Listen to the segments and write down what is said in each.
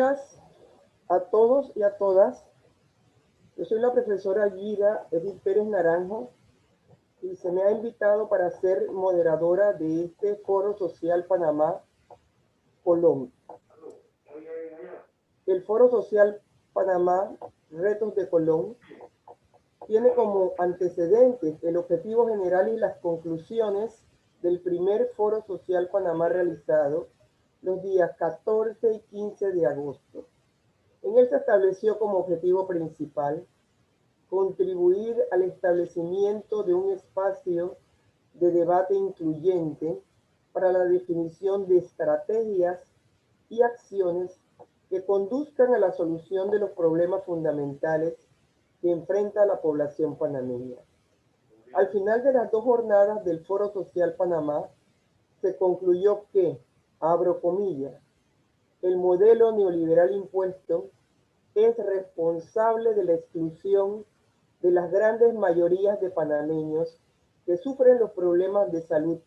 A todos y a todas. Yo soy la profesora Gira Edith Pérez Naranjo y se me ha invitado para ser moderadora de este Foro Social Panamá Colón. El Foro Social Panamá Retos de Colón tiene como antecedentes el objetivo general y las conclusiones del primer Foro Social Panamá realizado los días 14 y 15 de agosto. En él se estableció como objetivo principal contribuir al establecimiento de un espacio de debate incluyente para la definición de estrategias y acciones que conduzcan a la solución de los problemas fundamentales que enfrenta la población panameña. Al final de las 2 jornadas del Foro Social Panamá, se concluyó que, abro comillas, el modelo neoliberal impuesto es responsable de la exclusión de las grandes mayorías de panameños que sufren los problemas de salud,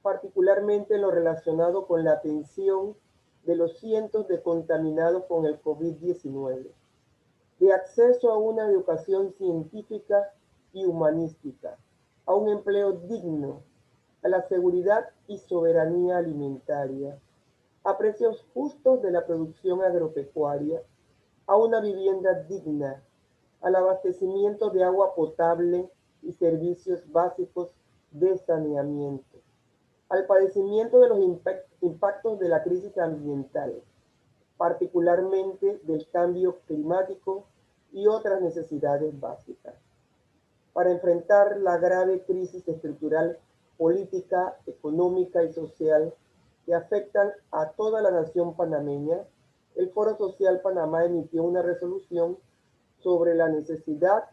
particularmente en lo relacionado con la atención de los cientos de contaminados con el COVID-19, de acceso a una educación científica y humanística, a un empleo digno, a la seguridad y soberanía alimentaria, a precios justos de la producción agropecuaria, a una vivienda digna, al abastecimiento de agua potable y servicios básicos de saneamiento, al padecimiento de los impactos de la crisis ambiental, particularmente del cambio climático y otras necesidades básicas, para enfrentar la grave crisis estructural, política, económica y social que afectan a toda la nación panameña. El Foro Social Panamá emitió una resolución sobre la necesidad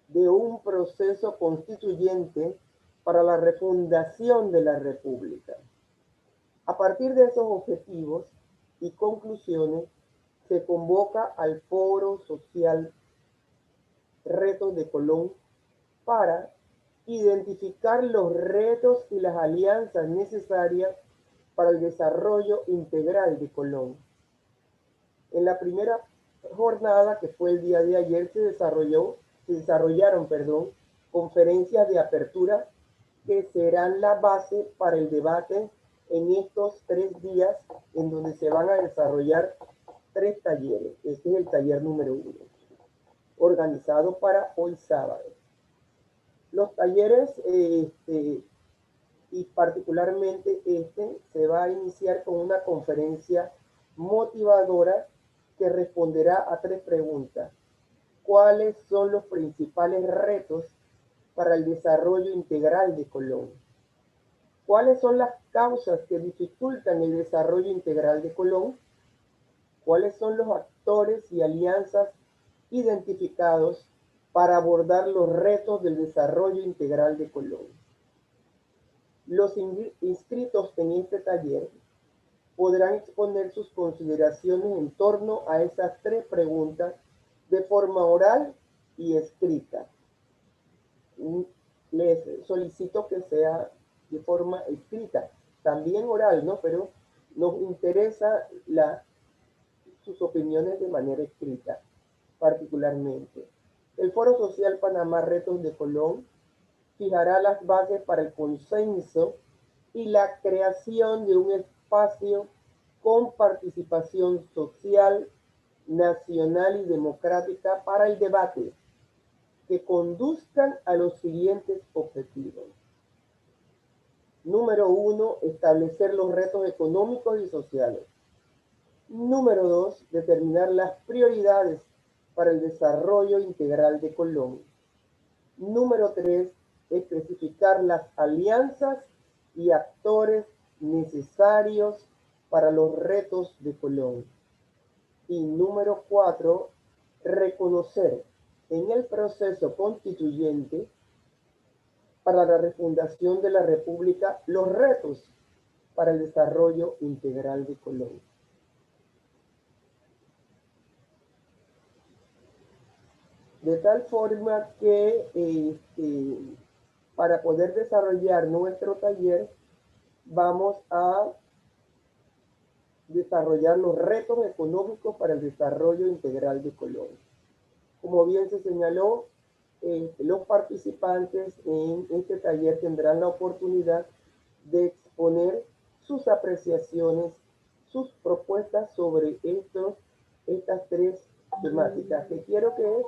de un proceso constituyente para la refundación de la República. A partir de esos objetivos y conclusiones, se convoca al Foro Social Retos de Colón para identificar los retos y las alianzas necesarias para el desarrollo integral de Colón. En la primera jornada, que fue el día de ayer, se desarrollaron conferencias de apertura que serán la base para el debate en estos 3 días, en donde se van a desarrollar 3 talleres. Este es el taller número 1, organizado para hoy sábado. Los talleres, y particularmente se va a iniciar con una conferencia motivadora que responderá a 3 preguntas. ¿Cuáles son los principales retos para el desarrollo integral de Colón? ¿Cuáles son las causas que dificultan el desarrollo integral de Colón? ¿Cuáles son los actores y alianzas identificados para abordar los retos del desarrollo integral de Colón? Los inscritos en este taller podrán exponer sus consideraciones en torno a esas 3 preguntas de forma oral y escrita. Les solicito que sea de forma escrita, también oral, ¿no? Pero nos interesa sus opiniones de manera escrita, particularmente. El Foro Social Panamá Retos de Colón fijará las bases para el consenso y la creación de un espacio con participación social, nacional y democrática para el debate que conduzcan a los siguientes objetivos. Número 1, establecer los retos económicos y sociales. Número 2, determinar las prioridades para el desarrollo integral de Colón. Número 3, especificar las alianzas y actores necesarios para los retos de Colón. Y número 4, reconocer en el proceso constituyente para la refundación de la República los retos para el desarrollo integral de Colón. De tal forma que para poder desarrollar nuestro taller vamos a desarrollar los retos económicos para el desarrollo integral de Colombia. Como bien se señaló, los participantes en este taller tendrán la oportunidad de exponer sus apreciaciones, sus propuestas sobre estas tres temáticas, que quiero que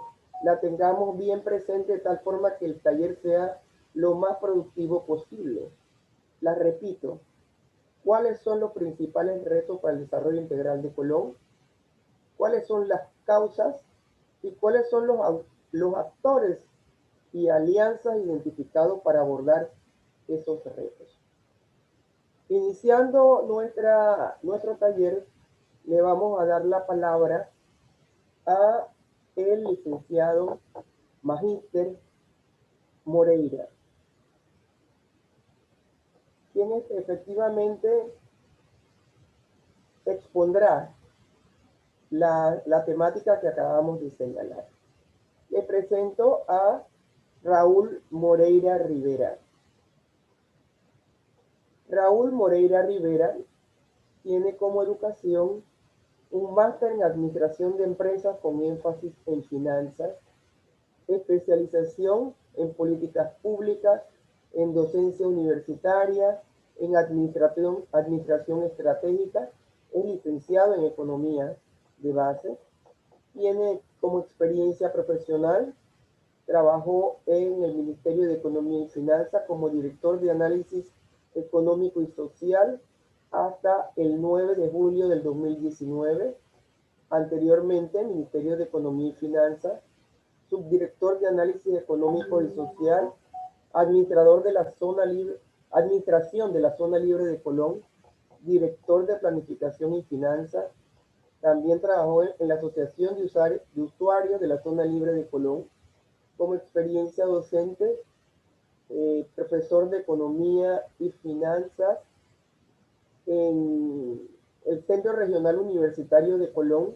la tengamos bien presente de tal forma que el taller sea lo más productivo posible. La repito, ¿cuáles son los principales retos para el desarrollo integral de Colón? ¿Cuáles son las causas y cuáles son los actores y alianzas identificados para abordar esos retos? Iniciando nuestro taller, le vamos a dar la palabra a el licenciado Magíster Moreira, quien efectivamente expondrá la temática que acabamos de señalar. Le presento a Raúl Moreira Rivera. Raúl Moreira Rivera tiene como educación un máster en Administración de Empresas con énfasis en finanzas, especialización en políticas públicas, en docencia universitaria, en administración estratégica, es licenciado en economía de base, tiene como experiencia profesional, trabajó en el Ministerio de Economía y Finanzas como director de análisis económico y social hasta el 9 de julio del 2019. Anteriormente, Ministerio de Economía y Finanzas, subdirector de análisis económico y social, administrador de la zona libre, administración de la zona libre de Colón, director de planificación y finanzas. También trabajó en la Asociación de Usuarios de la Zona Libre de Colón. Como experiencia docente, profesor de Economía y Finanzas en el Centro Regional Universitario de Colón,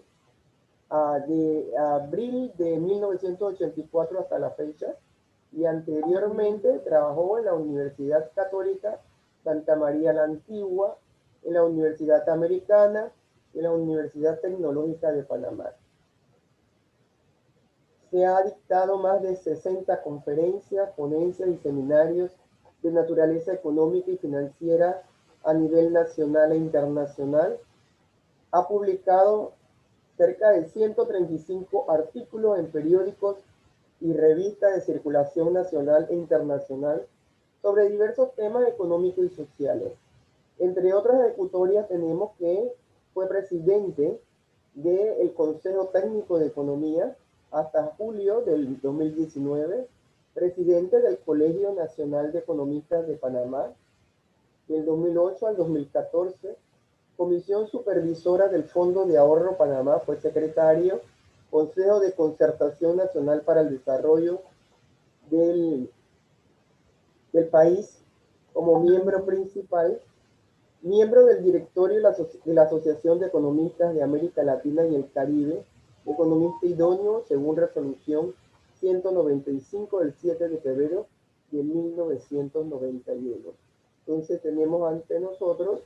de abril de 1984 hasta la fecha, y anteriormente trabajó en la Universidad Católica Santa María la Antigua, en la Universidad Americana y en la Universidad Tecnológica de Panamá. Se ha dictado más de 60 conferencias, ponencias y seminarios de naturaleza económica y financiera a nivel nacional e internacional. Ha publicado cerca de 135 artículos en periódicos y revistas de circulación nacional e internacional sobre diversos temas económicos y sociales. Entre otras ejecutorias tenemos que fue presidente del Consejo Técnico de Economía hasta julio del 2019, presidente del Colegio Nacional de Economistas de Panamá del 2008 al 2014, Comisión Supervisora del Fondo de Ahorro Panamá, fue secretario, Consejo de Concertación Nacional para el Desarrollo del país como miembro principal, miembro del directorio de la Asociación de Economistas de América Latina y el Caribe, economista idóneo según resolución 195 del 7 de febrero de 1991. Entonces tenemos ante nosotros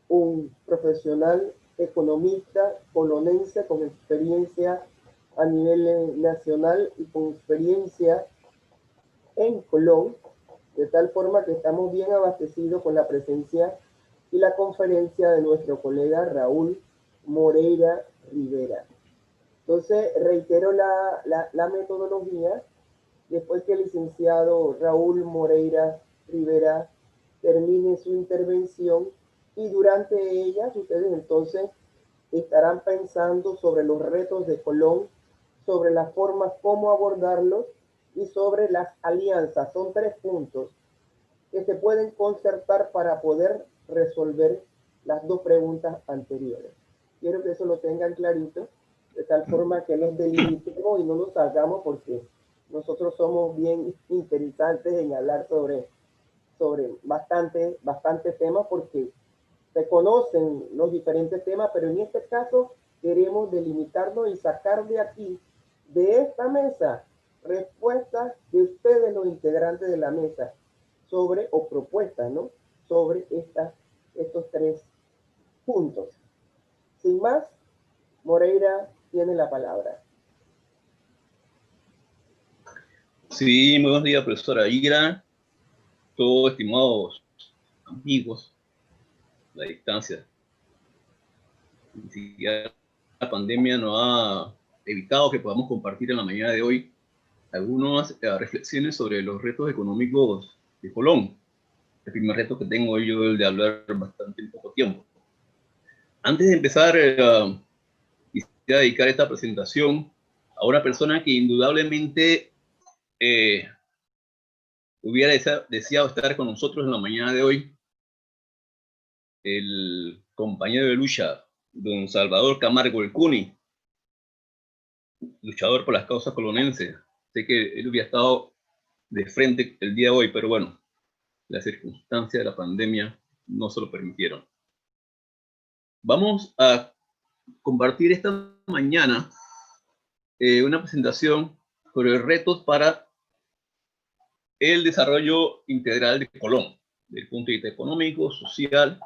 un profesional economista colonense con experiencia a nivel nacional y con experiencia en Colón, de tal forma que estamos bien abastecidos con la presencia y la conferencia de nuestro colega Raúl Moreira Rivera. Entonces, reitero la metodología. Después que el licenciado Raúl Moreira Rivera termine su intervención, y durante ellas ustedes entonces estarán pensando sobre los retos de Colón, sobre las formas como abordarlos y sobre las alianzas. Son 3 puntos que se pueden concertar para poder resolver las 2 preguntas anteriores. Quiero que eso lo tengan clarito, de tal forma que nos delimitemos y no nos salgamos, porque nosotros somos bien interesantes en hablar sobre bastante temas, porque se conocen los diferentes temas, pero en este caso queremos delimitarnos y sacar de aquí, de esta mesa, respuestas de ustedes, los integrantes de la mesa, o propuestas, ¿no? Sobre estos 3 puntos. Sin más, Moreira tiene la palabra. Sí, muy buenos días, profesora Ira, todos estimados amigos, la distancia. Ni siquiera la pandemia nos ha evitado que podamos compartir en la mañana de hoy algunas reflexiones sobre los retos económicos de Colón. El primer reto que tengo yo es el de hablar bastante en poco tiempo. Antes de empezar, quisiera dedicar esta presentación a una persona que indudablemente hubiera deseado estar con nosotros en la mañana de hoy, el compañero de lucha, don Salvador Camargo el Cuni, luchador por las causas colonenses. Sé que él hubiera estado de frente el día de hoy, pero bueno, las circunstancias de la pandemia no se lo permitieron. Vamos a compartir esta mañana una presentación sobre retos para el desarrollo integral de Colón, desde el punto de vista económico, social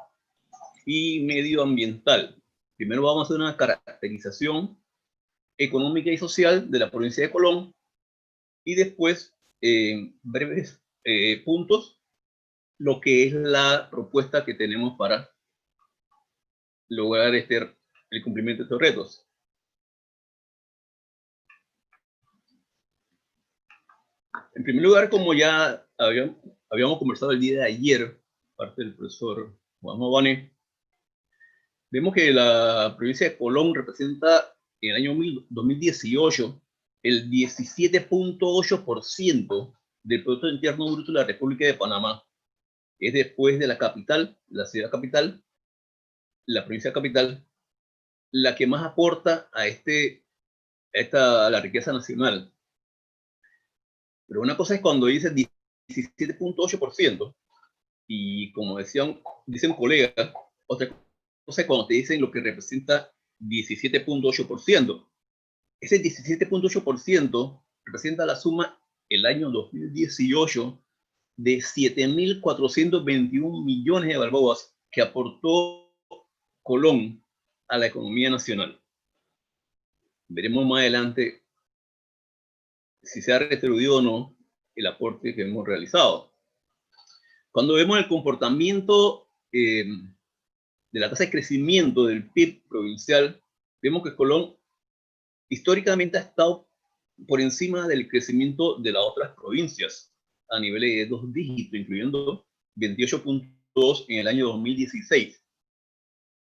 y medioambiental. Primero vamos a hacer una caracterización económica y social de la provincia de Colón y después, en breves puntos, lo que es la propuesta que tenemos para lograr el cumplimiento de estos retos. En primer lugar, como ya habíamos conversado el día de ayer, parte del profesor Juan Mabane, vemos que la provincia de Colón representa en el año 2018 el 17.8% del Producto Interno Bruto de la República de Panamá. Es después de la capital, la ciudad capital, la provincia capital, la que más aporta a la riqueza nacional. Pero una cosa es cuando dice 17.8%, y como dicen colegas, otra cosa es cuando te dicen lo que representa 17.8%. Ese 17.8% representa la suma el año 2018 de 7.421 millones de balboas que aportó Colón a la economía nacional. Veremos más adelante si se ha retribuido o no el aporte que hemos realizado. Cuando vemos el comportamiento de la tasa de crecimiento del PIB provincial, vemos que Colón históricamente ha estado por encima del crecimiento de las otras provincias a niveles de 2 dígitos, incluyendo 28.2 en el año 2016.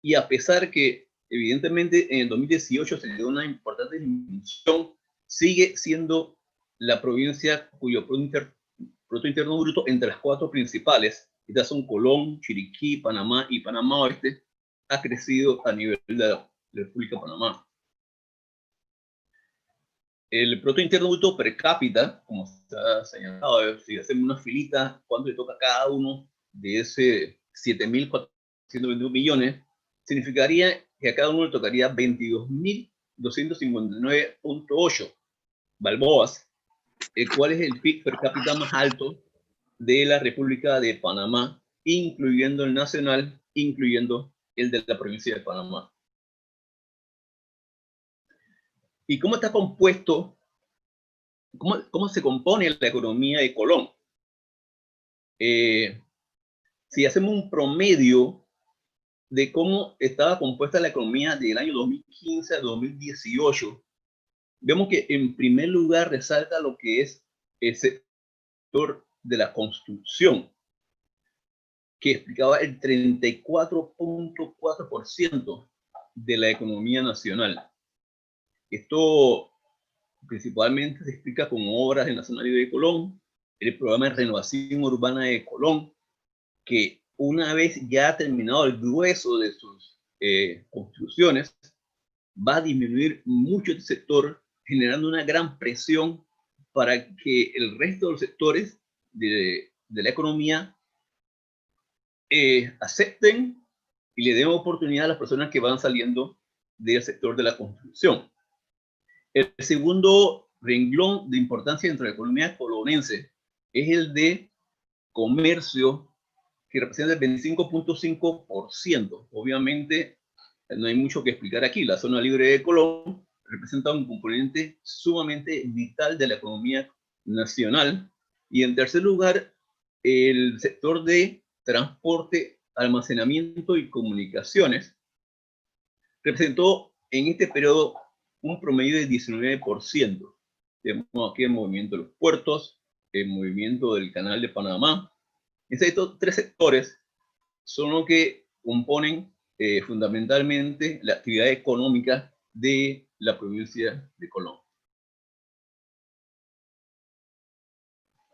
Y a pesar que evidentemente en el 2018 se dio una importante disminución, sigue siendo la provincia cuyo Producto Interno Bruto entre las 4 principales, estas son Colón, Chiriquí, Panamá y Panamá Oeste, ha crecido a nivel de la República de Panamá. El Producto Interno Bruto per cápita, como se ha señalado, si hacemos una filita, ¿cuánto le toca a cada uno de ese 7.421 millones? Significaría que a cada uno le tocaría 22.259.8 balboas, el cual es el PIB per cápita más alto de la República de Panamá, incluyendo el nacional, incluyendo el de la provincia de Panamá. ¿Y cómo está compuesto? ¿Cómo se compone la economía de Colón? Si hacemos un promedio de cómo estaba compuesta la economía del año 2015 a 2018, vemos que en primer lugar resalta lo que es el sector de la construcción, que explicaba el 34.4% de la economía nacional. Esto principalmente se explica con obras en la zona libre de Colón, el programa de renovación urbana de Colón, que una vez ya terminado el grueso de sus construcciones, va a disminuir mucho el sector, generando una gran presión para que el resto de los sectores de la economía acepten y le den oportunidad a las personas que van saliendo del sector de la construcción. El segundo renglón de importancia dentro de la economía colonense es el de comercio, que representa el 25.5%. Obviamente, no hay mucho que explicar aquí. La zona libre de Colón representa un componente sumamente vital de la economía nacional. Y en tercer lugar, el sector de transporte, almacenamiento y comunicaciones representó en este periodo un promedio de 19%. Tenemos aquí el movimiento de los puertos, el movimiento del Canal de Panamá. Estos tres sectores son los que componen fundamentalmente la actividad económica de la provincia de Colón.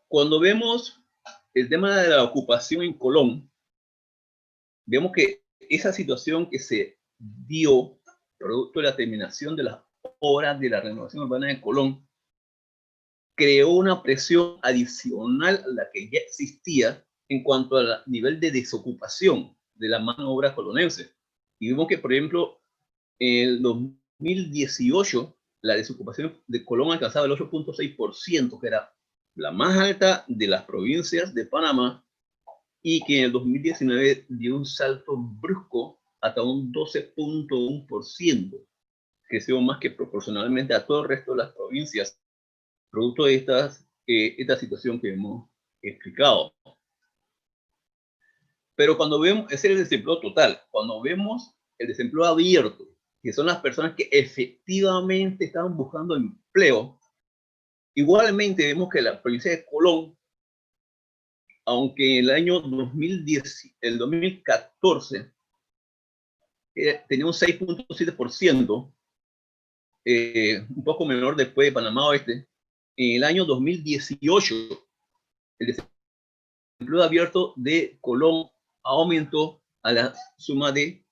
Cuando vemos el tema de la ocupación en Colón, vemos que esa situación que se dio producto de la terminación de las obras de la renovación urbana de Colón creó una presión adicional a la que ya existía en cuanto al nivel de desocupación de la mano de obra colonense. Y vimos que, por ejemplo, en el 2018, la desocupación de Colón alcanzaba el 8.6%, que era la más alta de las provincias de Panamá, y que en el 2019 dio un salto brusco hasta un 12.1%, creció más que proporcionalmente a todo el resto de las provincias, producto de esta situación que hemos explicado. Pero cuando vemos, ese es el desempleo total, cuando vemos el desempleo abierto, que son las personas que efectivamente estaban buscando empleo, igualmente vemos que la provincia de Colón, aunque en el año 2014 tenía un 6.7%, un poco menor después de Panamá Oeste, en el año 2018 el desempleo abierto de Colón aumentó a la suma de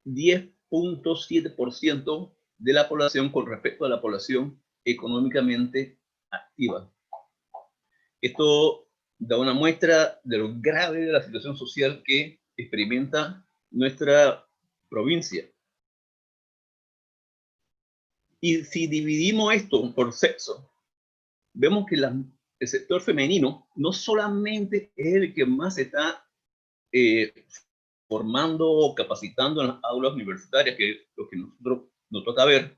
10.7% de la población con respecto a la población económicamente activa. Esto da una muestra de lo grave de la situación social que experimenta nuestra provincia. Y si dividimos esto por sexo, vemos que el sector femenino no solamente es el que más se está formando o capacitando en las aulas universitarias, que es lo que nosotros nos toca ver,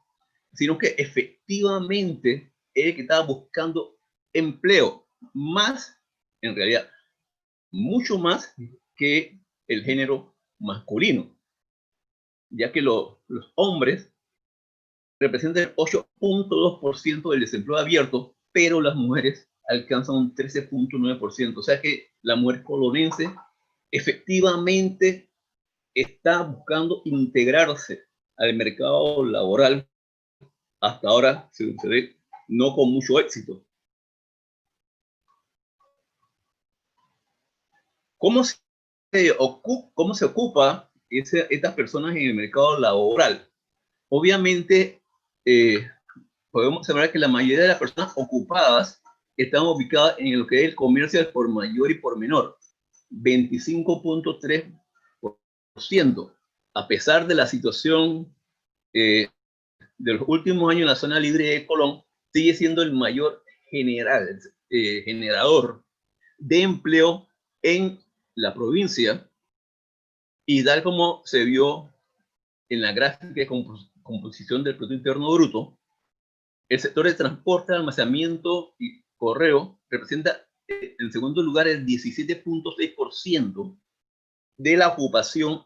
sino que efectivamente es el que está buscando empleo, más, en realidad, mucho más que el género masculino, ya que los hombres representan el 8.2% del desempleo abierto, pero las mujeres alcanzan un 13.9%. O sea que la mujer colonense efectivamente está buscando integrarse al mercado laboral. Hasta ahora se ve no con mucho éxito. ¿Cómo se ocupa estas personas en el mercado laboral? Obviamente, podemos observar que la mayoría de las personas ocupadas están ubicadas en lo que es el comercio al por mayor y por menor, 25.3%, a pesar de la situación de los últimos años en la zona libre de Colón, sigue siendo el mayor generador de empleo en la provincia, y tal como se vio en la gráfica de composición del Producto Interno Bruto, el sector de transporte, almacenamiento y correo representa en segundo lugar el 17.6% de la ocupación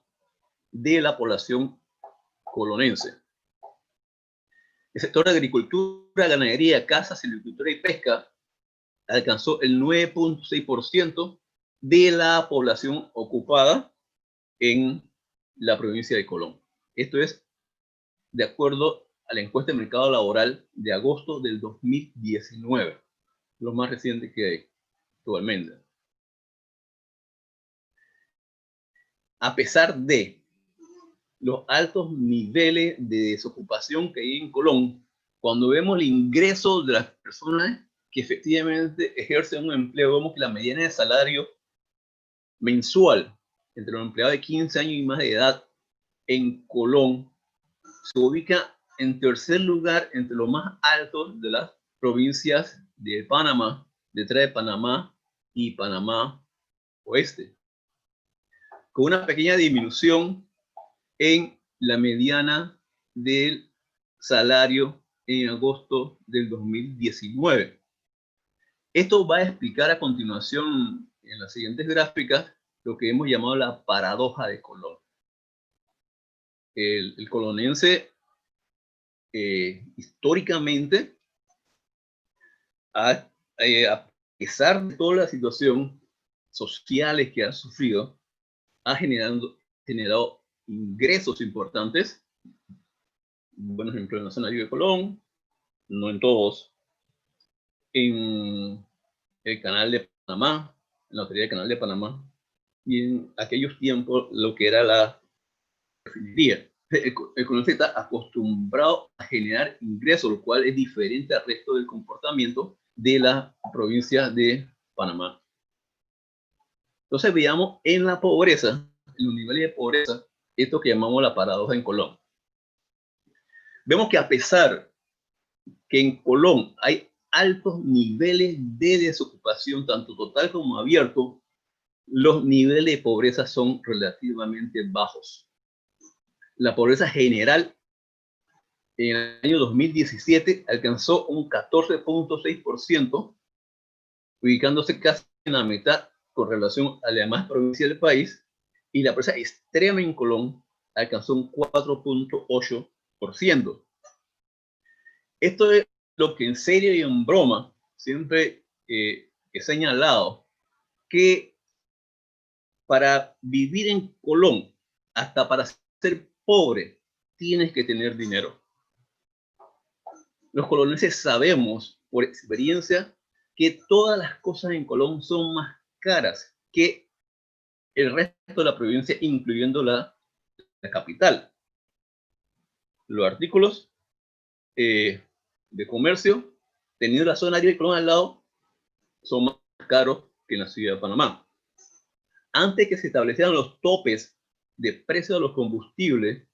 de la población colonense. El sector de agricultura, ganadería, caza, silvicultura y pesca alcanzó el 9.6% de la población ocupada en la provincia de Colón. Esto es de acuerdo a la encuesta de mercado laboral de agosto del 2019, lo más reciente que hay actualmente. A pesar de los altos niveles de desocupación que hay en Colón, cuando vemos el ingreso de las personas que efectivamente ejercen un empleo, vemos que la mediana de salario mensual entre los empleados de 15 años y más de edad en Colón se ubica en tercer lugar entre los más altos de las provincias de Panamá, detrás de Panamá y Panamá Oeste, con una pequeña disminución en la mediana del salario en agosto del 2019. Esto va a explicar a continuación en las siguientes gráficas lo que hemos llamado la paradoja de Colón. El colonense históricamente, a pesar de toda la situación sociales que ha sufrido, ha generado ingresos importantes. Buen ejemplo en la zona de Colón, no en todos, en el canal de Panamá, en la autoridad del canal de Panamá, y en aquellos tiempos lo que era la refinería. El colonense está acostumbrado a generar ingresos, lo cual es diferente al resto del comportamiento de la provincia de Panamá. Entonces veamos en la pobreza, en los niveles de pobreza, esto que llamamos la paradoja en Colón. Vemos que a pesar que en Colón hay altos niveles de desocupación, tanto total como abierto, los niveles de pobreza son relativamente bajos. La pobreza general en el año 2017 alcanzó un 14.6%, ubicándose casi en la mitad con relación a la demás provincias del país, y la pobreza extrema en Colón alcanzó un 4.8%. Esto es lo que en serio y en broma siempre he señalado, que para vivir en Colón, hasta para ser pobre, tienes que tener dinero. Los colonenses sabemos por experiencia que todas las cosas en Colón son más caras que el resto de la provincia, incluyendo la capital. Los artículos de comercio, teniendo la zona de Colón al lado, son más caros que en la ciudad de Panamá. Antes que se establecieran los topes de precio de los combustibles,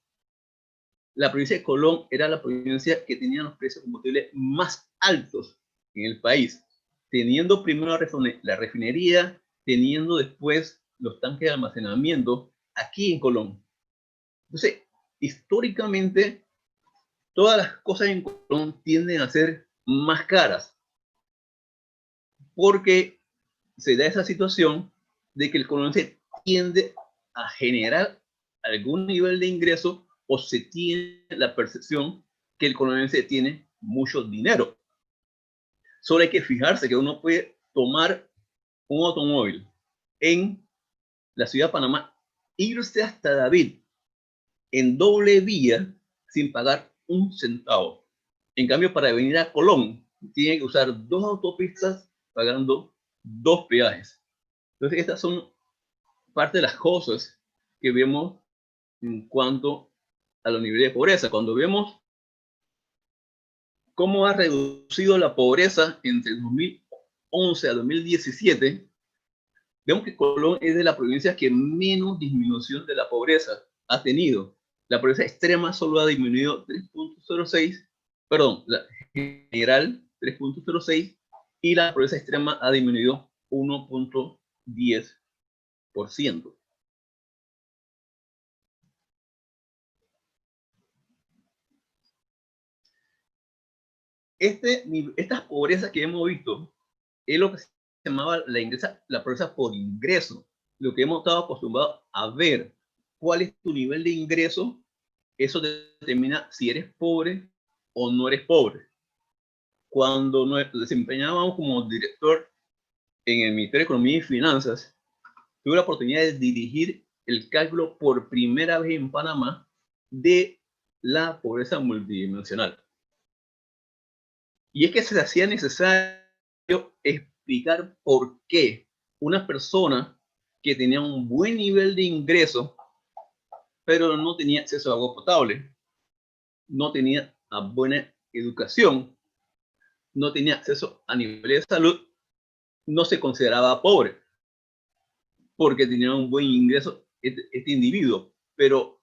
la provincia de Colón era la provincia que tenía los precios de combustible más altos en el país, teniendo primero la refinería, teniendo después los tanques de almacenamiento aquí en Colón. Entonces, históricamente, todas las cosas en Colón tienden a ser más caras, porque se da esa situación de que el colonense tiende a generar algún nivel de ingreso, o se tiene la percepción que el colonense tiene mucho dinero. Solo hay que fijarse que uno puede tomar un automóvil en la ciudad de Panamá, irse hasta David en doble vía sin pagar un centavo. En cambio, para venir a Colón, tiene que usar 2 autopistas pagando 2 peajes. Entonces, estas son parte de las cosas que vemos en cuanto a los niveles de pobreza. Cuando vemos cómo ha reducido la pobreza entre 2011 a 2017, vemos que Colón es de las provincias que menos disminución de la pobreza ha tenido. La pobreza extrema solo ha disminuido 3.06, perdón, la general 3.06, y la pobreza extrema ha disminuido 1.10%. Estas pobrezas que hemos visto es lo que se llamaba la pobreza por ingreso, lo que hemos estado acostumbrados a ver. ¿Cuál es tu nivel de ingreso? Eso determina si eres pobre o no eres pobre. Cuando nos desempeñábamos como director en el Ministerio de Economía y Finanzas, tuve la oportunidad de dirigir el cálculo por primera vez en Panamá de la pobreza multidimensional. Y es que se hacía necesario explicar por qué una persona que tenía un buen nivel de ingreso, pero no tenía acceso a agua potable, no tenía una buena educación, no tenía acceso a niveles de salud, no se consideraba pobre, porque tenía un buen ingreso este individuo, pero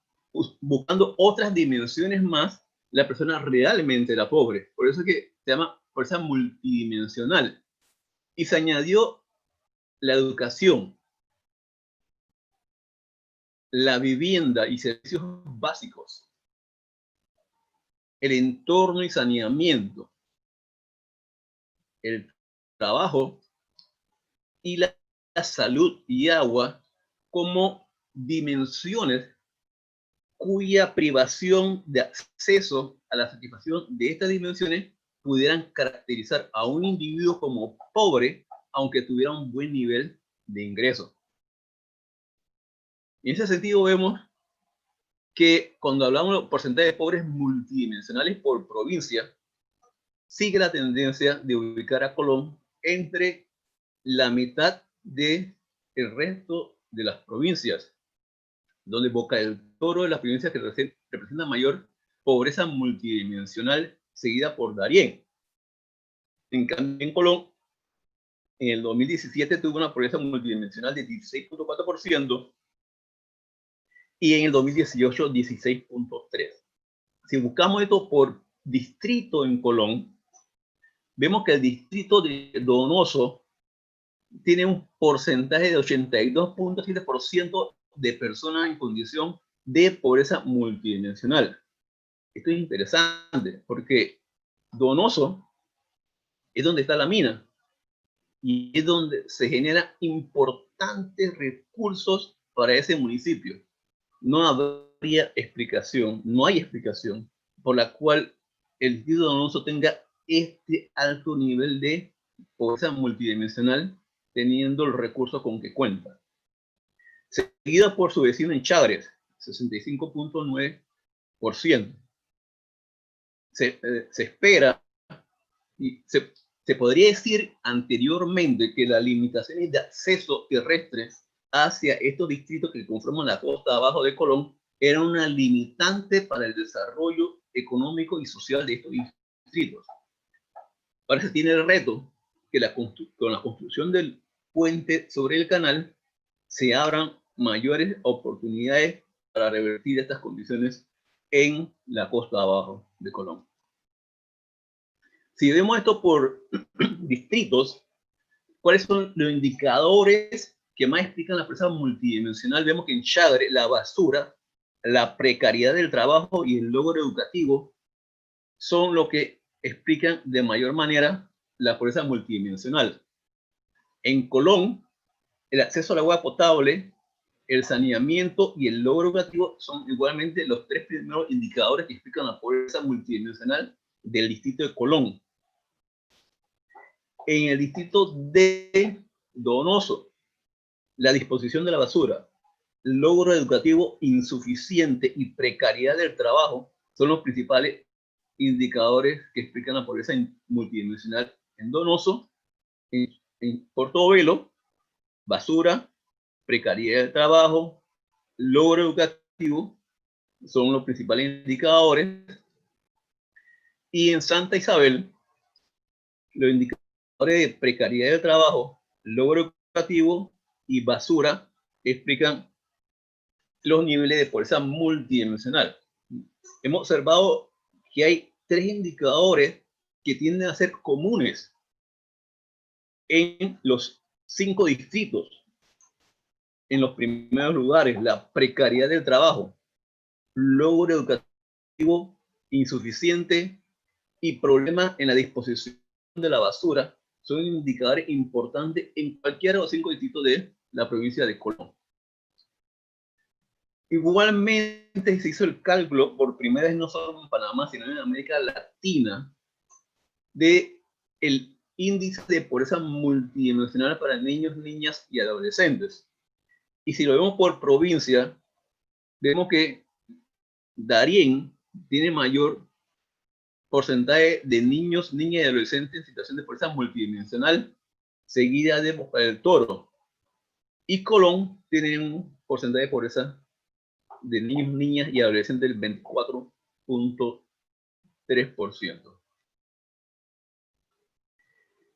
buscando otras dimensiones más, la persona realmente era pobre. Por eso es que se llama pobreza multidimensional. Y se añadió la educación. la vivienda y servicios básicos, el entorno y saneamiento, el trabajo y la salud y agua como dimensiones cuya privación de acceso a la satisfacción de estas dimensiones pudieran caracterizar a un individuo como pobre, aunque tuviera un buen nivel de ingreso. En ese sentido vemos que cuando hablamos de porcentaje de pobres multidimensionales por provincia, sigue la tendencia de ubicar a Colón entre la mitad del resto de las provincias, donde Boca del Toro es la provincia que representa mayor pobreza multidimensional, seguida por Darién. En cambio, en Colón, en el 2017 tuvo una pobreza multidimensional de 16.4% y en el 2018 16.3%. Si buscamos esto por distrito en Colón, vemos que el distrito de Donoso tiene un porcentaje de 82.7% de personas en condición de pobreza multidimensional. Esto es interesante porque Donoso es donde está la mina y es donde se generan importantes recursos para ese municipio. No habría explicación, no hay explicación por la cual el distrito de Donoso tenga este alto nivel de pobreza multidimensional teniendo el recurso con que cuenta. Seguida por su vecino en Chagres, 65.9%. Se espera y se podría decir anteriormente que las limitaciones de acceso terrestres hacia estos distritos que conforman la costa abajo de Colón eran una limitante para el desarrollo económico y social de estos distritos. Ahora se tiene el reto que con la construcción del puente sobre el canal se abran mayores oportunidades para revertir estas condiciones en la costa abajo de Colón. Si vemos esto por distritos, ¿cuáles son los indicadores que más explican la pobreza multidimensional? Vemos que en Chagre la basura, la precariedad del trabajo y el logro educativo son lo que explican de mayor manera la pobreza multidimensional. En Colón, el acceso al agua potable, el saneamiento y el logro educativo son igualmente los tres primeros indicadores que explican la pobreza multidimensional del distrito de Colón. En el distrito de Donoso, la disposición de la basura, logro educativo insuficiente y precariedad del trabajo son los principales indicadores que explican la pobreza multidimensional en Donoso. En Portobelo, basura, precariedad del trabajo, logro educativo son los principales indicadores. Y en Santa Isabel, los indicadores de precariedad del trabajo, logro educativo y basura explican los niveles de pobreza multidimensional. Hemos observado que hay tres indicadores que tienden a ser comunes en los 5 distritos. En los primeros lugares, la precariedad del trabajo, logro educativo insuficiente y problemas en la disposición de la basura son indicadores importantes en cualquiera de los 5 distritos de la provincia de Colón. Igualmente se hizo el cálculo por primera vez no solo en Panamá, sino en América Latina, de el índice de pobreza multidimensional para niños, niñas y adolescentes. Y si lo vemos por provincia, vemos que Darién tiene mayor porcentaje de niños, niñas y adolescentes en situación de pobreza multidimensional, seguida de Boca del Toro. Y Colón tiene un porcentaje de pobreza de niños, niñas y adolescentes del 24.3%.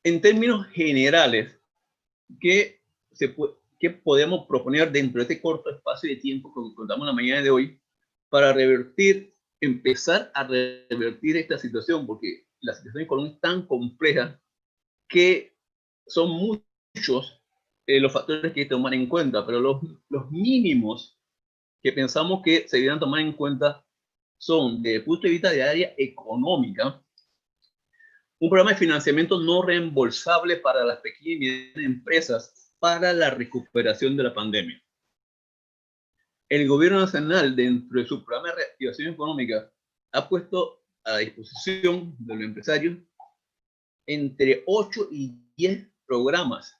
En términos generales, ¿qué podemos proponer dentro de este corto espacio de tiempo que contamos la mañana de hoy para empezar a revertir esta situación? Porque la situación en Colombia es tan compleja que son muchos los factores que hay que tomar en cuenta, pero los mínimos que pensamos que se deben tomar en cuenta son, desde el punto de vista de área económica, un programa de financiamiento no reembolsable para las pequeñas y medianas empresas para la recuperación de la pandemia. El gobierno nacional, dentro de su programa de reactivación económica, ha puesto a disposición de los empresarios entre 8 y 10 programas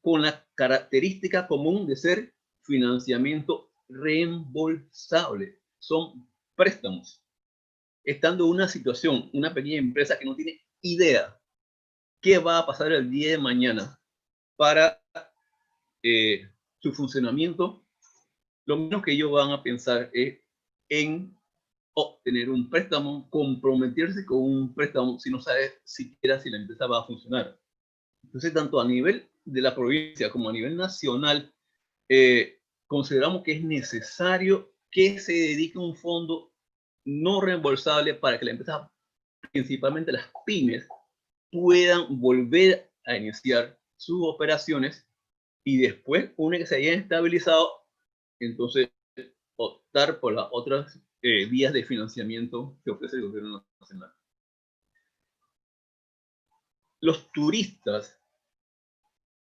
con la característica común de ser financiamiento reembolsable. Son préstamos. Estando en una situación, una pequeña empresa que no tiene idea qué va a pasar el día de mañana para su funcionamiento, lo menos que ellos van a pensar es en obtener un préstamo, comprometerse con un préstamo si no sabe siquiera si la empresa va a funcionar. Entonces, tanto a nivel de la provincia como a nivel nacional, consideramos que es necesario que se dedique un fondo no reembolsable para que la empresa, principalmente las pymes, puedan volver a iniciar sus operaciones y después, una que se hayan estabilizado, entonces optar por las otras vías de financiamiento que ofrece el gobierno nacional. Los turistas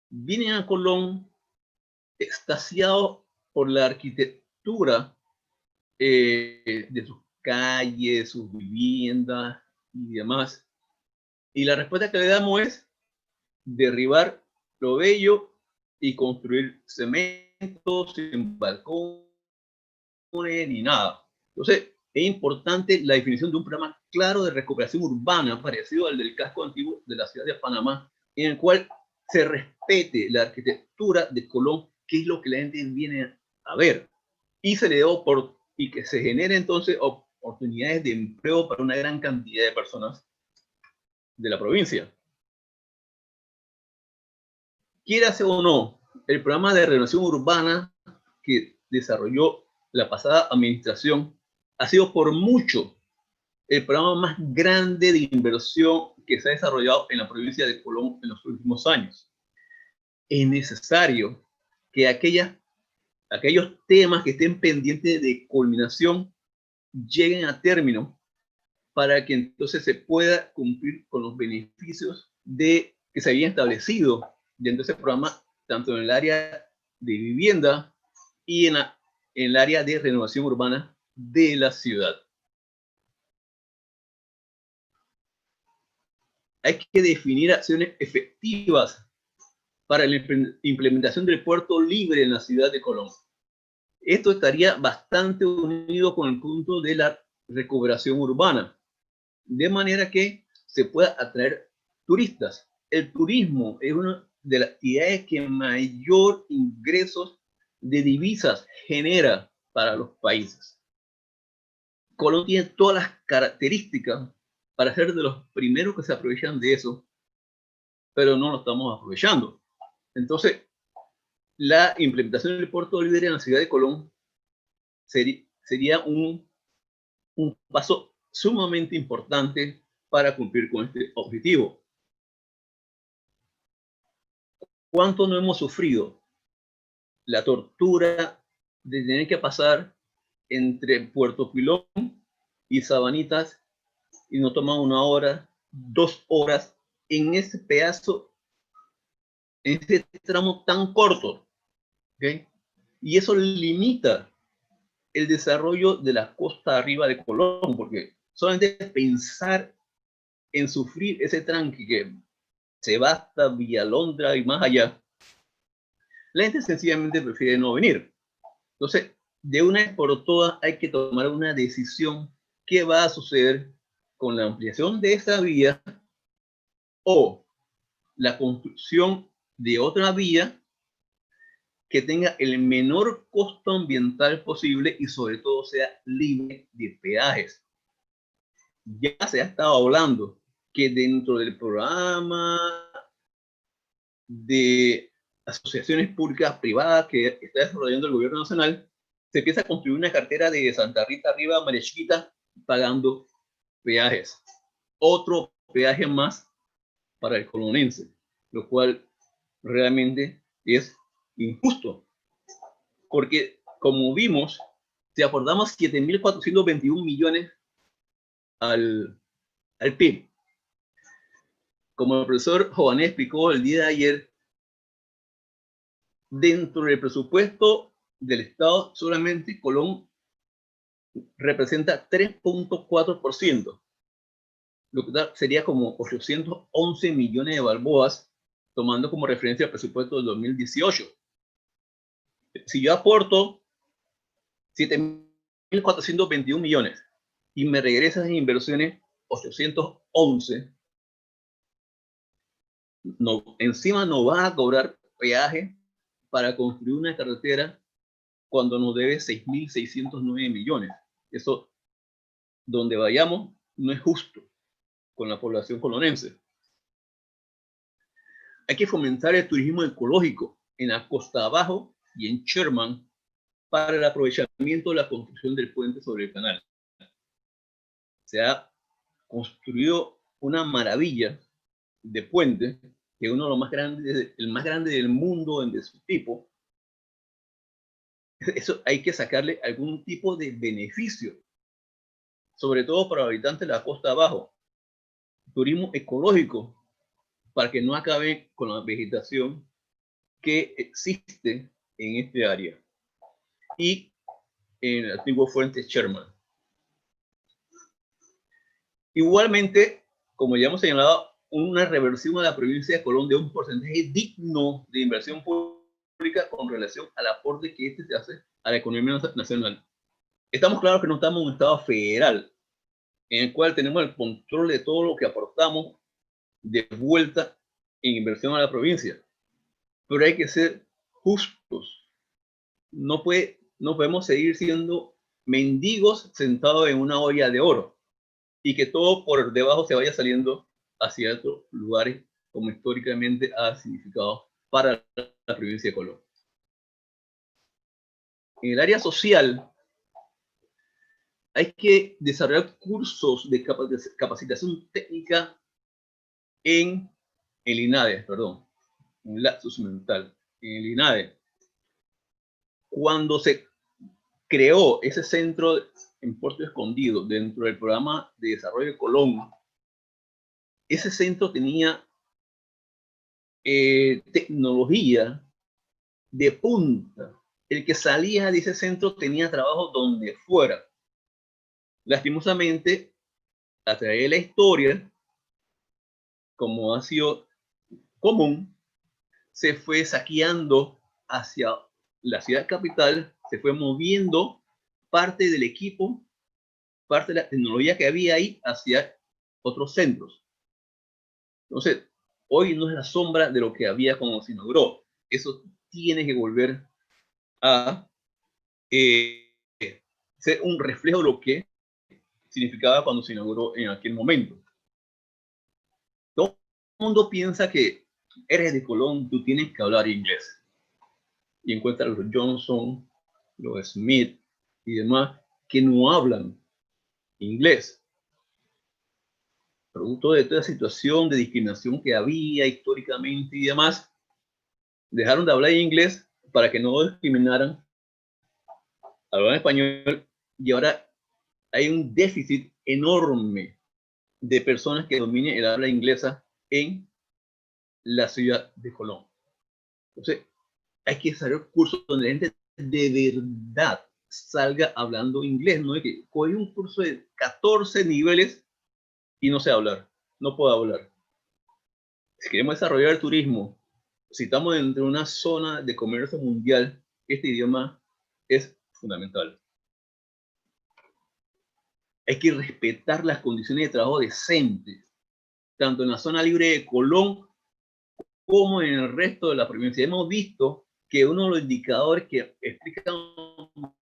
vienen a Colón extasiados por la arquitectura de sus calles, sus viviendas y demás. Y la respuesta que le damos es derribar lo bello y construir cemento sin balcones ni nada. Entonces, es importante la definición de un programa claro de recuperación urbana parecido al del casco antiguo de la ciudad de Panamá, en el cual se respete la arquitectura de Colón, que es lo que la gente viene a ver, y se le dé y que se genere entonces oportunidades de empleo para una gran cantidad de personas de la provincia. Quieras o no, el programa de renovación urbana que desarrolló la pasada administración ha sido por mucho el programa más grande de inversión que se ha desarrollado en la provincia de Colón en los últimos años. Es necesario que aquellos temas que estén pendientes de culminación lleguen a término para que entonces se pueda cumplir con los beneficios que se habían establecido dentro de ese programa, tanto en el área de vivienda y en el área de renovación urbana de la ciudad. Hay que definir acciones efectivas para la implementación del puerto libre en la ciudad de Colón. Esto estaría bastante unido con el punto de la recuperación urbana, de manera que se pueda atraer turistas. El turismo es una de las actividades que mayor ingresos de divisas genera para los países. Colón tiene todas las características para ser de los primeros que se aprovechan de eso, pero no lo estamos aprovechando. Entonces, la implementación del puerto libre en la ciudad de Colón sería un paso sumamente importante para cumplir con este objetivo. ¿Cuánto no hemos sufrido la tortura de tener que pasar entre Puerto Pilón y Sabanitas y nos toma 1 hora, 2 horas en ese pedazo, en ese tramo tan corto? ¿Okay? Y eso limita el desarrollo de la costa arriba de Colón, porque solamente pensar en sufrir ese tranque que se va hasta Villalondra y más allá, la gente sencillamente prefiere no venir. Entonces, de una vez por todas hay que tomar una decisión. ¿Qué va a suceder con la ampliación de esa vía o la construcción de otra vía que tenga el menor costo ambiental posible y sobre todo sea libre de peajes? Ya se ha estado hablando que dentro del programa de asociaciones públicas privadas que está desarrollando el gobierno nacional, se empieza a construir una cartera de Santa Rita arriba, María Chiquita, pagando peajes. Otro peaje más para el colonense, lo cual realmente es injusto, porque como vimos, si aportamos 7.421 millones al PIB, como el profesor Jované explicó el día de ayer, dentro del presupuesto del Estado, solamente Colón representa 3.4%, lo que sería como 811 millones de balboas, tomando como referencia el presupuesto del 2018. Si yo aporto 7.421 millones y me regresan en inversiones 811, no, encima no va a cobrar peaje para construir una carretera cuando nos debe 6.609 millones. Eso, donde vayamos, no es justo con la población colonense. Hay que fomentar el turismo ecológico en la costa abajo y en Sherman para el aprovechamiento de la construcción del puente sobre el canal. Se ha construido una maravilla de puente, que es uno de los más grandes, el más grande del mundo de su tipo. Eso hay que sacarle algún tipo de beneficio, sobre todo para los habitantes de la costa abajo. Turismo ecológico, para que no acabe con la vegetación que existe en este área y en el antiguo fuente Sherman. Igualmente, como ya hemos señalado, una reversión a la provincia de Colón de un porcentaje digno de inversión pública con relación al aporte que este se hace a la economía nacional. Estamos claros que no estamos en un estado federal en el cual tenemos el control de todo lo que aportamos de vuelta en inversión a la provincia, pero hay que ser justos. No podemos seguir siendo mendigos sentados en una olla de oro y que todo por debajo se vaya saliendo hacia otros lugares, como históricamente ha significado para la provincia de Colón. En el área social, hay que desarrollar cursos de capacitación técnica en el INADE, perdón, un lapsus mental, en el INADE. Cuando se creó ese centro en Puerto Escondido dentro del programa de desarrollo de Colón, ese centro tenía tecnología de punta. El que salía de ese centro tenía trabajo donde fuera. Lastimosamente, a través de la historia, como ha sido común, se fue saqueando hacia la ciudad capital, se fue moviendo parte del equipo, parte de la tecnología que había ahí hacia otros centros. Entonces, hoy no es la sombra de lo que había cuando se inauguró. Eso tiene que volver a ser un reflejo de lo que significaba cuando se inauguró en aquel momento. Todo el mundo piensa que eres de Colón, tú tienes que hablar inglés. Y encuentras los Johnson, los Smith y demás que no hablan inglés. Producto de toda situación de discriminación que había históricamente y demás, dejaron de hablar inglés para que no discriminaran, hablaban español, y ahora hay un déficit enorme de personas que dominen el habla inglesa en la ciudad de Colón. Entonces, hay que hacer cursos donde la gente de verdad salga hablando inglés, no es que coge un curso de 14 niveles y no sé hablar, no puedo hablar. Si queremos desarrollar el turismo, si estamos dentro de una zona de comercio mundial, este idioma es fundamental. Hay que respetar las condiciones de trabajo decentes, tanto en la zona libre de Colón como en el resto de la provincia. Hemos visto que uno de los indicadores que explican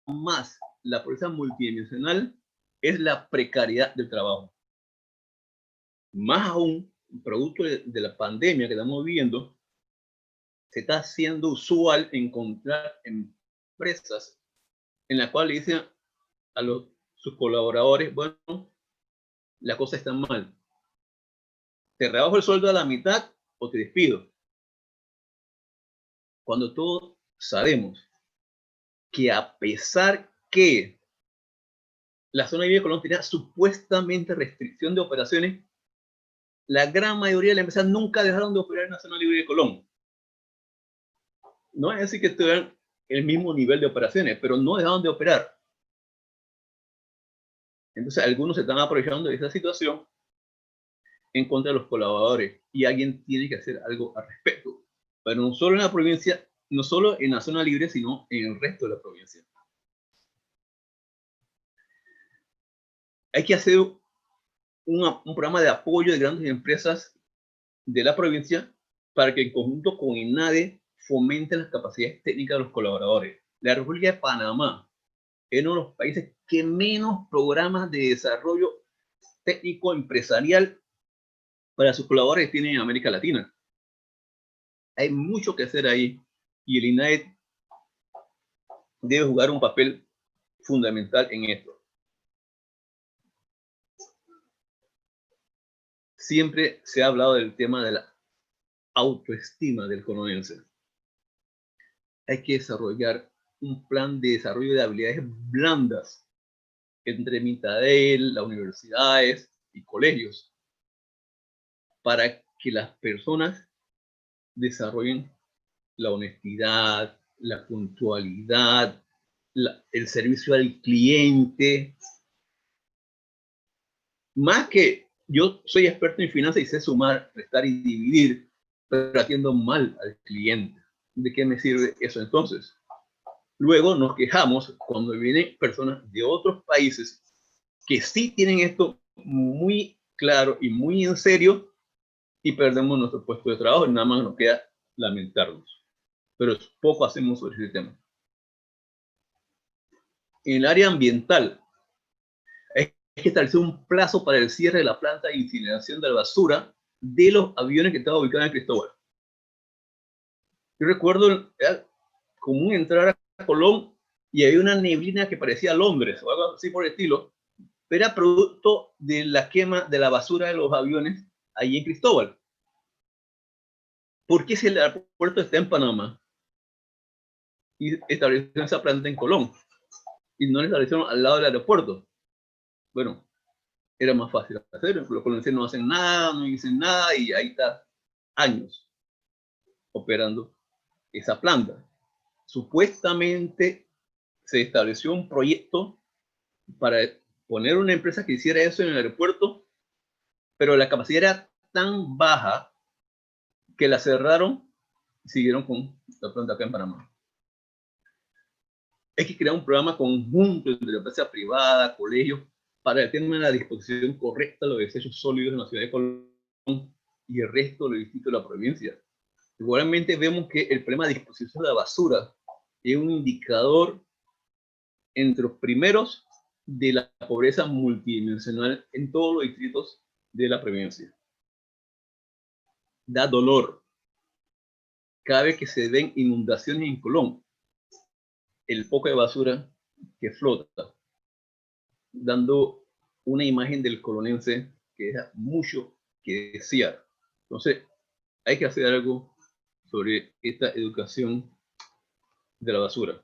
más la pobreza multidimensional es la precariedad del trabajo. Más aún, producto de la pandemia que estamos viviendo, se está haciendo usual encontrar empresas en las cuales dicen a sus colaboradores, bueno, la cosa está mal. Te rebajo el sueldo a la mitad o te despido. Cuando todos sabemos que a pesar que la zona libre de Colón tenía supuestamente restricción de operaciones, la gran mayoría de las empresas nunca dejaron de operar en la zona libre de Colón. No es decir que tuvieran el mismo nivel de operaciones, pero no dejaron de operar. Entonces algunos se están aprovechando de esa situación en contra de los colaboradores y alguien tiene que hacer algo al respecto. Pero no solo en la provincia, no solo en la zona libre, sino en el resto de la provincia. Hay que hacer un programa de apoyo de grandes empresas de la provincia para que en conjunto con INADE fomenten las capacidades técnicas de los colaboradores. La República de Panamá es uno de los países que menos programas de desarrollo técnico empresarial para sus colaboradores tiene en América Latina. Hay mucho que hacer ahí y el INADE debe jugar un papel fundamental en esto. Siempre se ha hablado del tema de la autoestima del colonense. Hay que desarrollar un plan de desarrollo de habilidades blandas entre Mitadel, las universidades y colegios para que las personas desarrollen la honestidad, la puntualidad, el servicio al cliente. Más que yo soy experto en finanzas y sé sumar, restar y dividir, pero atiendo mal al cliente. ¿De qué me sirve eso entonces? Luego nos quejamos cuando vienen personas de otros países que sí tienen esto muy claro y muy en serio y perdemos nuestro puesto de trabajo y nada más nos queda lamentarnos. Pero poco hacemos sobre ese tema. En el área ambiental, hay que establecer un plazo para el cierre de la planta de incineración de la basura de los aviones que estaban ubicados en Cristóbal. Yo recuerdo, era común entrar a Colón y había una neblina que parecía Londres o algo así por el estilo, pero era producto de la quema de la basura de los aviones allí en Cristóbal. ¿Por qué si el aeropuerto está en Panamá y establecieron esa planta en Colón y no la establecieron al lado del aeropuerto? Bueno, era más fácil hacerlo. Los colombianos no hacen nada, no dicen nada y ahí está años operando esa planta. Supuestamente se estableció un proyecto para poner una empresa que hiciera eso en el aeropuerto, pero la capacidad era tan baja que la cerraron y siguieron con la planta acá en Panamá. Hay que crear un programa conjunto entre la empresa privada, colegios, para el tema de la disposición correcta de los desechos sólidos en la ciudad de Colón y el resto de los distritos de la provincia. Igualmente vemos que el problema de disposición de la basura es un indicador entre los primeros de la pobreza multidimensional en todos los distritos de la provincia. Da dolor cada vez que se ven inundaciones en Colón, el poco de basura que flota, dando una imagen del colonense que deja mucho que desear. Entonces, hay que hacer algo sobre esta educación de la basura.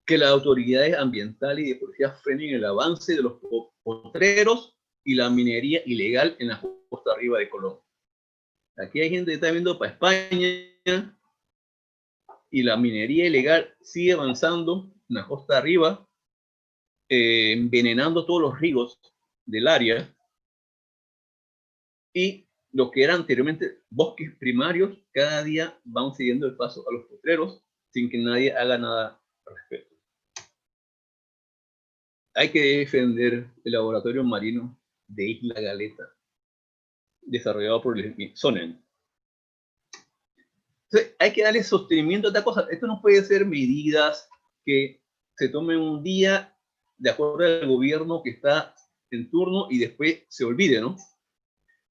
Que las autoridades ambientales y de policía frenen el avance de los potreros y la minería ilegal en la costa arriba de Colón. Aquí hay gente que está viendo para España y la minería ilegal sigue avanzando en la costa arriba, envenenando todos los ríos del área y lo que eran anteriormente bosques primarios, cada día van siguiendo el paso a los potreros sin que nadie haga nada al respecto. Hay que defender el laboratorio marino de Isla Galeta, desarrollado por el Smithsonian. Entonces, hay que darle sostenimiento a esta cosa. Esto no puede ser medidas que se tomen un día de acuerdo al gobierno que está en turno y después se olvide, ¿no?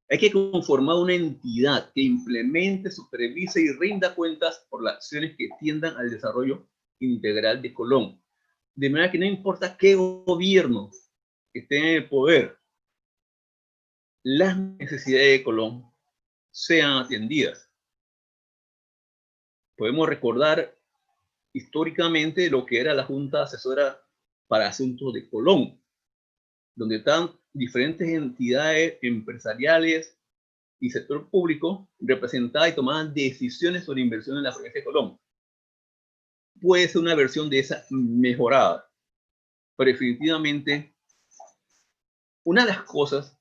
Hay que conformar una entidad que implemente, supervise y rinda cuentas por las acciones que tiendan al desarrollo integral de Colón. De manera que no importa qué gobierno esté en el poder, las necesidades de Colón sean atendidas. Podemos recordar históricamente lo que era la Junta Asesora para Asuntos de Colón, donde están diferentes entidades empresariales y sector público representadas y tomaban decisiones sobre inversión en la provincia de Colón. Puede ser una versión de esa mejorada, pero definitivamente una de las cosas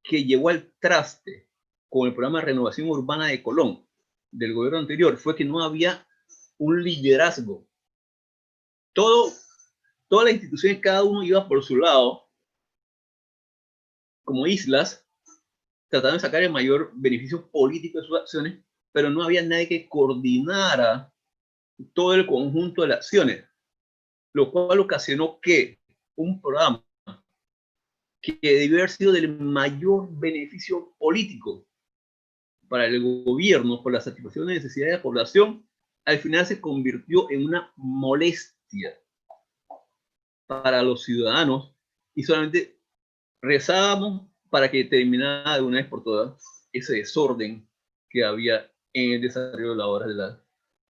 que llevó al traste con el programa de renovación urbana de Colón del gobierno anterior fue que no había un liderazgo. Todas las instituciones, cada uno iba por su lado, como islas, tratando de sacar el mayor beneficio político de sus acciones, pero no había nadie que coordinara todo el conjunto de las acciones, lo cual ocasionó que un programa que debió haber sido del mayor beneficio político para el gobierno por la satisfacción de necesidades de la población, al final se convirtió en una molestia para los ciudadanos y solamente rezábamos para que terminara de una vez por todas ese desorden que había en el desarrollo de las obras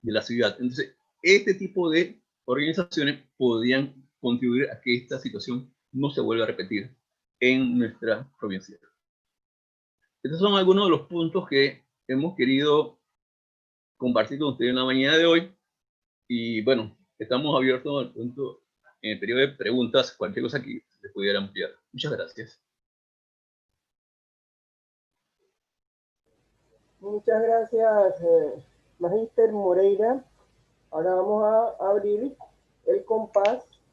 de la ciudad. Entonces, este tipo de organizaciones podían contribuir a que esta situación no se vuelva a repetir en nuestra provincia. Estos son algunos de los puntos que hemos querido compartir con ustedes en la mañana de hoy. Y bueno, estamos abiertos al punto en el periodo de preguntas, cualquier cosa que les pudiera ampliar. Muchas gracias. Muchas gracias, Magíster Moreira. Ahora vamos a abrir el compás